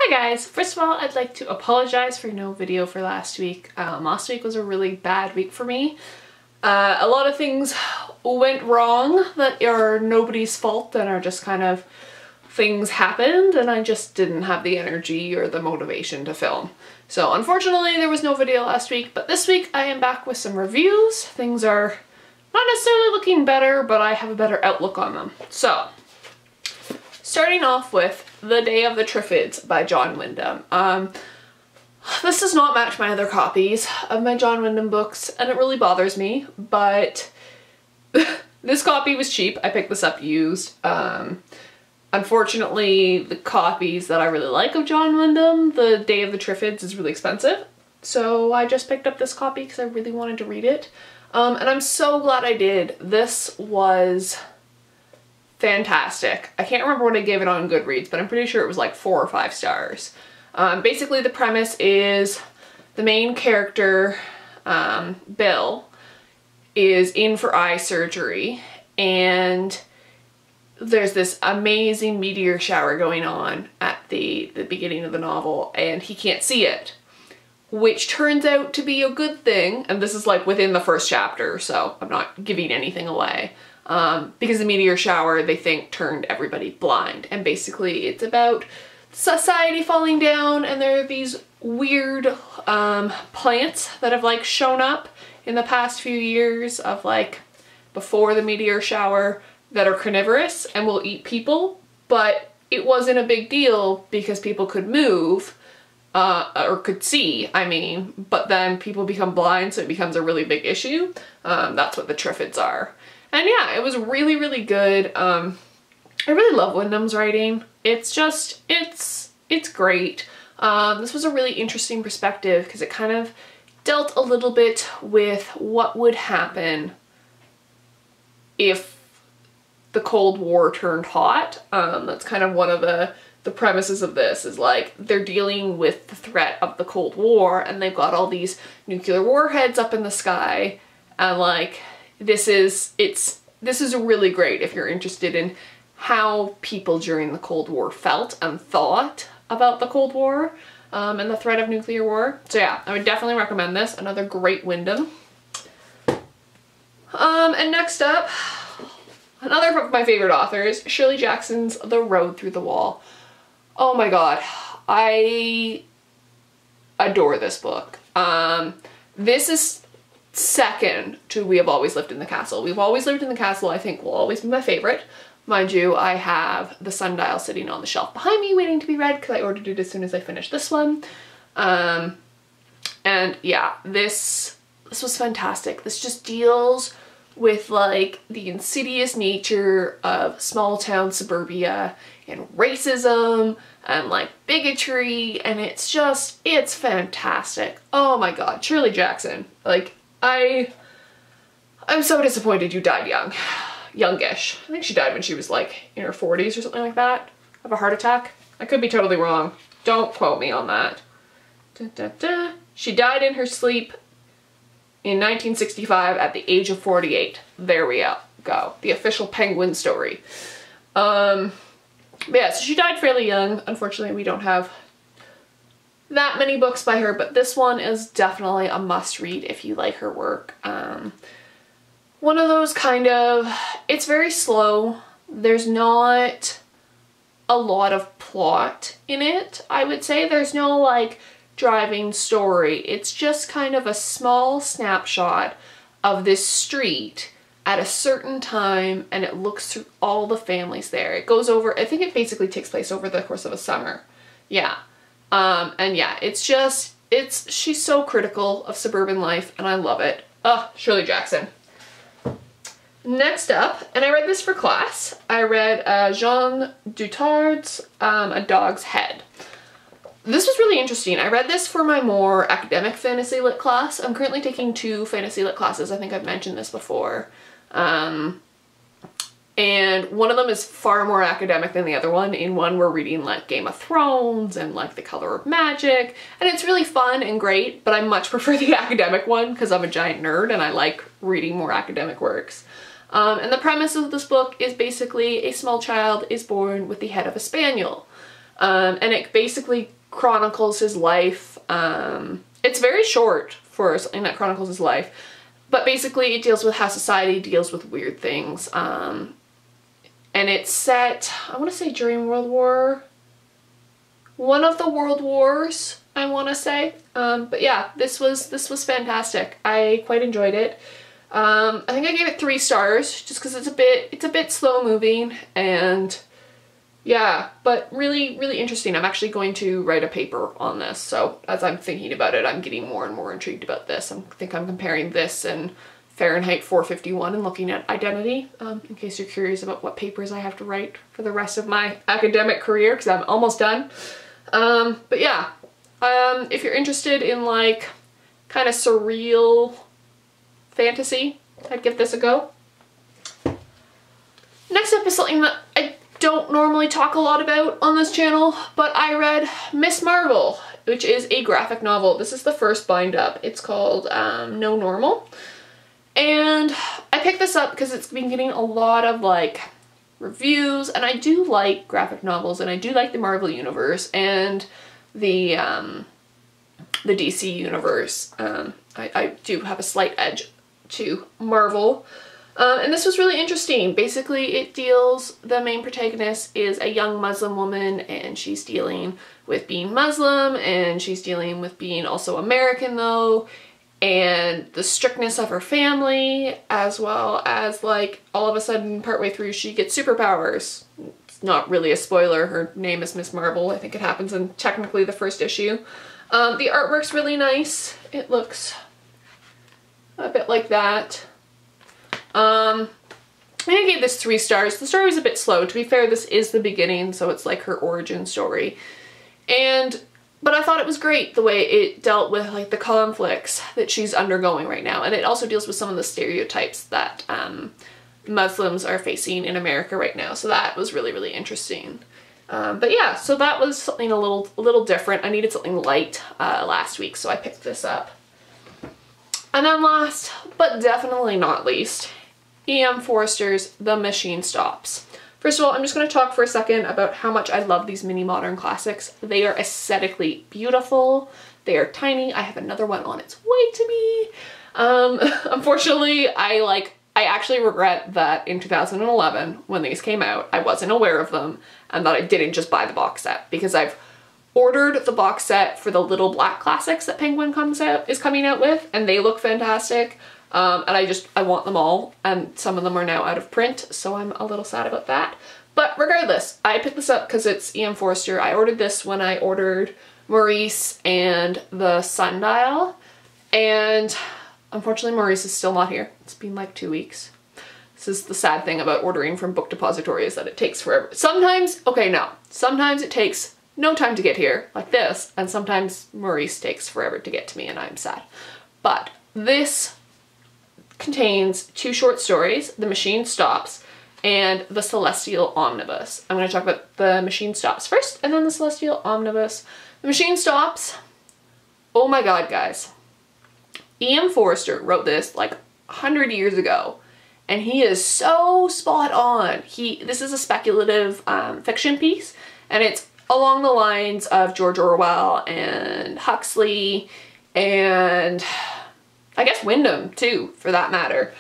Hi guys! First of all, I'd like to apologize for no video for last week. Last week was a really bad week for me. A lot of things went wrong that are nobody's fault and are just kind of things happened, and I just didn't have the energy or the motivation to film. So unfortunately there was no video last week, but this week I am back with some reviews. Things are not necessarily looking better, but I have a better outlook on them. So, starting off with The Day of the Triffids by John Wyndham. This does not match my other copies of my John Wyndham books, and it really bothers me, but this copy was cheap. I picked this up used. Unfortunately, the copies that I really like of John Wyndham, The Day of the Triffids, is really expensive. So I just picked up this copy because I really wanted to read it. And I'm so glad I did. This was fantastic. I can't remember what I gave it on Goodreads, but I'm pretty sure it was like 4 or 5 stars. Basically the premise is the main character, Bill, is in for eye surgery, and there's this amazing meteor shower going on at the beginning of the novel, and he can't see it, which turns out to be a good thing. And this is like within the first chapter, so I'm not giving anything away. Because the meteor shower, they think, turned everybody blind. And basically it's about society falling down, and there are these weird plants that have like shown up in the past few years of like before the meteor shower that are carnivorous and will eat people, but it wasn't a big deal because people could move, or could see, I mean, but then people become blind, so it becomes a really big issue. That's what the Triffids are. And yeah, it was really, really good. I really love Wyndham's writing. It's just, it's great. This was a really interesting perspective because it kind of dealt a little bit with what would happen if the Cold War turned hot. That's kind of one of the premises of this, is like they're dealing with the threat of the Cold War, and they've got all these nuclear warheads up in the sky, and like this is really great if you're interested in how people during the Cold War felt and thought about the Cold War and the threat of nuclear war. So yeah, I would definitely recommend this. Another great Wyndham. And next up, another of my favorite authors, Shirley Jackson's The Road Through the Wall. Oh my god, I adore this book. This is second to We Have Always Lived in the Castle. We've Always Lived in the Castle, I think, will always be my favorite. Mind you, I have The Sundial sitting on the shelf behind me waiting to be read because I ordered it as soon as I finished this one. And yeah, this was fantastic. This just deals with like the insidious nature of small town suburbia and racism and like bigotry, and it's fantastic. Oh my god, Shirley Jackson. Like, I'm so disappointed you died young. Youngish. I think she died when she was like in her 40s or something like that, of a heart attack. I could be totally wrong. Don't quote me on that. She died in her sleep in 1965 at the age of 48. There we go. The official Penguin story. But yeah, so she died fairly young. Unfortunately, we don't have that many books by her, but this one is definitely a must-read if you like her work. One of those kind of, it's very slow. There's not a lot of plot in it, I would say. There's no like driving story. It's just kind of a small snapshot of this street at a certain time, and it looks through all the families there. It goes over, I think it basically takes place over the course of a summer. Yeah. And yeah, she's so critical of suburban life, and I love it. Oh, Shirley Jackson. Next up, and I read this for class, I read Jean Dutard's A Dog's Head. This was really interesting. I read this for my more academic fantasy lit class. I'm currently taking 2 fantasy lit classes. I think I've mentioned this before. And one of them is far more academic than the other one. In one we're reading like Game of Thrones and like The Color of Magic, and it's really fun and great, but I much prefer the academic one because I'm a giant nerd and I like reading more academic works. And the premise of this book is basically a small child is born with the head of a spaniel. And it basically chronicles his life. It's very short for something that chronicles his life, but basically it deals with how society deals with weird things. And it's set, I want to say during one of the world wars, I want to say. But yeah, this was fantastic. I quite enjoyed it. I think I gave it 3 stars just because it's a bit slow moving, and yeah, but really, really interesting. I'm actually going to write a paper on this, so as I'm thinking about it, I'm getting more and more intrigued about this. I think I'm comparing this and Fahrenheit 451 and looking at identity, in case you're curious about what papers I have to write for the rest of my academic career, because I'm almost done. But yeah, if you're interested in like kind of surreal fantasy, I'd give this a go. Next up is something that I don't normally talk a lot about on this channel, but I read Miss Marvel, which is a graphic novel. This is the first bind up. It's called No Normal. And I picked this up because it's been getting a lot of like reviews, and I do like graphic novels, and I do like the Marvel universe and the DC universe. I do have a slight edge to Marvel. And this was really interesting. Basically, the main protagonist is a young Muslim woman, and she's dealing with being Muslim, and she's dealing with being also American though, and the strictness of her family, as well as like all of a sudden partway through she gets superpowers. It's not really a spoiler, her name is Miss Marvel. I think it happens in technically the first issue. The artwork's really nice. It looks a bit like that. I gave this 3 stars. The story was a bit slow. To be fair, this is the beginning, so it's like her origin story. But I thought it was great the way it dealt with like the conflicts that she's undergoing right now. And it also deals with some of the stereotypes that Muslims are facing in America right now. So that was really, really interesting. But yeah, so that was something a little different. I needed something light last week, so I picked this up. And then last, but definitely not least, E.M. Forster's The Machine Stops. First of all, I'm just going to talk for a second about how much I love these mini modern classics. They are aesthetically beautiful. They are tiny. I have another one on its way to me. Unfortunately, I actually regret that in 2011, when these came out, I wasn't aware of them and that I didn't just buy the box set, because I've ordered the box set for the little black classics that Penguin is coming out with, and they look fantastic. And I want them all, and some of them are now out of print, so I'm a little sad about that. But regardless, I picked this up because it's E.M. Forster. I ordered this when I ordered Maurice and the Sundial, and unfortunately Maurice is still not here. It's been like 2 weeks. This is the sad thing about ordering from Book Depository, is that it takes forever. Sometimes it takes no time to get here, like this, and sometimes Maurice takes forever to get to me, and I'm sad. But this contains 2 short stories, The Machine Stops and The Celestial Omnibus. I'm going to talk about The Machine Stops first, and then The Celestial Omnibus. The Machine Stops, oh my god, guys. E.M. Forster wrote this like 100 years ago, and he is so spot on. This is a speculative fiction piece, and it's along the lines of George Orwell and Huxley and I guess Wyndham too, for that matter.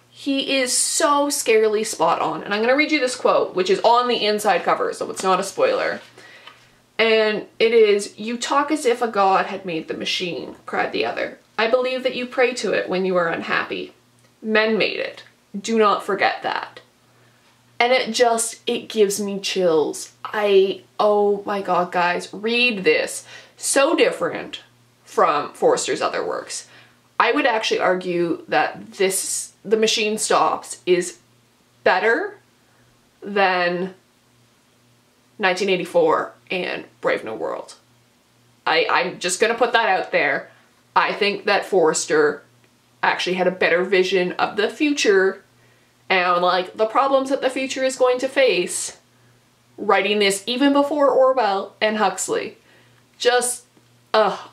He is so scarily spot on. And I'm gonna read you this quote, which is on the inside cover, so it's not a spoiler. And it is, "You talk as if a god had made the machine," cried the other. "I believe that you pray to it when you are unhappy. Men made it. Do not forget that." And it gives me chills. Oh my god, guys, read this. So different from Forster's other works. I would actually argue that The Machine Stops is better than 1984 and Brave New World. I'm just gonna put that out there. I think that Forster actually had a better vision of the future and like the problems that the future is going to face, writing this even before Orwell and Huxley. Just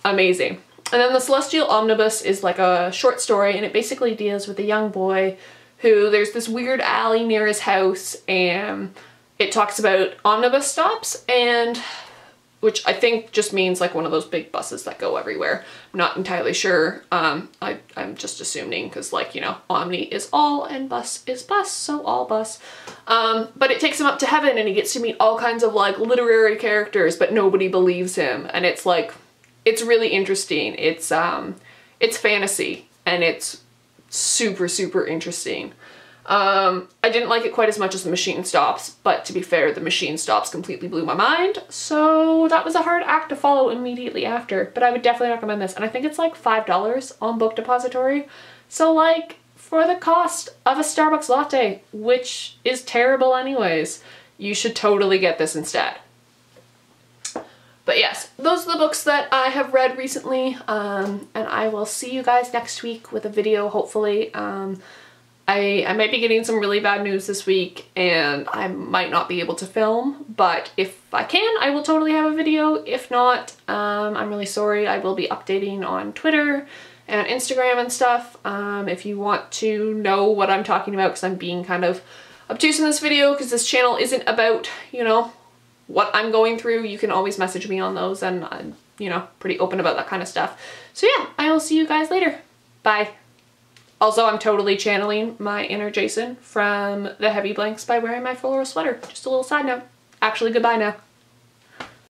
amazing. And then The Celestial Omnibus is like a short story, and it basically deals with a young boy who, there's this weird alley near his house, and It talks about omnibus stops, and which I think just means like one of those big buses that go everywhere. I'm not entirely sure. I'm just assuming because, like, you know, omni is all and bus is bus, so all bus. But it takes him up to heaven and he gets to meet all kinds of like literary characters, but nobody believes him. And it's like, it's really interesting. It's fantasy and it's super, super interesting. I didn't like it quite as much as The Machine Stops, but to be fair, The Machine Stops completely blew my mind, so that was a hard act to follow immediately after, but I would definitely recommend this, and I think it's like $5 on Book Depository, so like, for the cost of a Starbucks latte, which is terrible anyways, you should totally get this instead. But yes, those are the books that I have read recently, and I will see you guys next week with a video, hopefully. I might be getting some really bad news this week and I might not be able to film, but if I can, I will totally have a video. If not, I'm really sorry. I will be updating on Twitter and Instagram and stuff. If you want to know what I'm talking about, because I'm being kind of obtuse in this video, because this channel isn't about, you know, what I'm going through, you can always message me on those, and I'm, you know, pretty open about that kind of stuff. So yeah, I will see you guys later. Bye. Also, I'm totally channeling my inner Jason from The Heavy Blanks by wearing my floral sweater. Just a little side note. Actually, goodbye now.